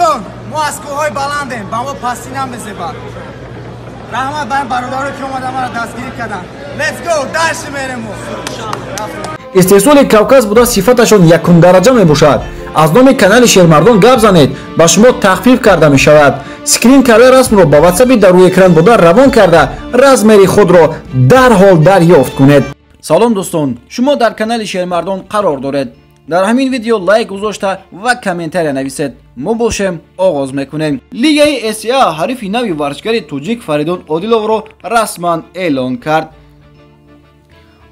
دوستان ما از کوههای بلندیم با ما پستی نمیزیبن رحمت بر برادرها که اومدن ما را دستگیری کردن لیتس گو دشت میریم استحصال کاوکاز بوده صفتشان یکم درجه می باشد. از نام کانال شیرمردان گپ زنید با شما تخفیف کرده می شود. سکرین کرده رسم را با واتساپ در روی اکران بوده روان کرده رزمری خود را در حال دریافت کنید. سلام دوستان، شما در کانال شیرمردان قرار دارید. در همین ویدیو لایک گذاشته و کامنتاری نویسید. ما باشیم آغاز میکنیم. لیگ اسیا حریف نوی ورزشکار توجیک فریدون عادلوف را رسما اعلان کرد.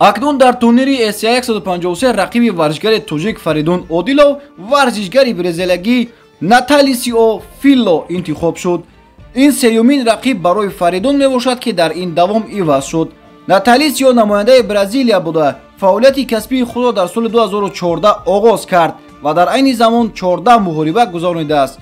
اکنون در تورنیر اسیا 153 رقیب ورزشکار توجیک فریدون عادلوف ورزشکار برزیلیایی ناتالیسیو فیلو انتخاب شد. این سیومین رقیب برای فریدون میباشد که در این دوام عوض شد. ناتالیسیو نماینده برزیلیا بوده. فعالیت کسبی خود را در سال 2014 آغاز کرد و در عین زمان 14 محاربه گذرانیده است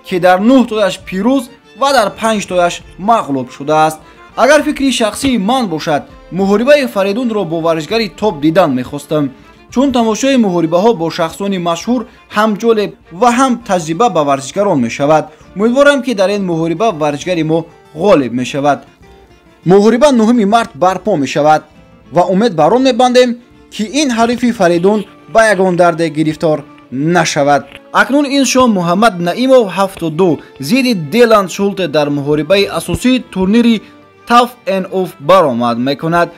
که در 9 تایش پیروز و در 5 تایش مغلوب شده است. اگر فکری شخصی من باشد محاربه فریدون را با ورزشکاری توپ دیدن میخواستم، چون تماشای محاربه ها با شخصان مشهور هم جالب و هم تجربه به ورزشکاران می شود. امیدوارم که در این محاربه ورزشکار ما غالب می شود. محاربه 9 مارس برپا می شود و امید بر آن می‌بندیم که این حریف فریدون با یگان درد گرفتار نشود. اکنون این شام محمد نعیمов 72 زید دیلان شولت در محاربه اساسی تورنیر تاف ان اوف برآمد میکند.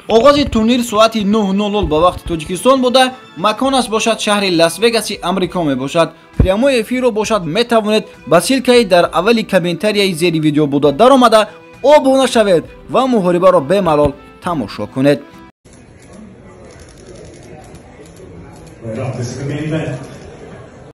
آغاز تورنیر ساعت 9:00 به وقت تاجیکستان بوده. مکانش باشد شهر لاس وگاس امریکا می باشد. پیام‌های افیر رو باشد میتوانید با سیلکای در اولی کامنتاری زیر ویدیو بوده در آمده آبونه شوید و محاربه را به ملال تماشا کنید.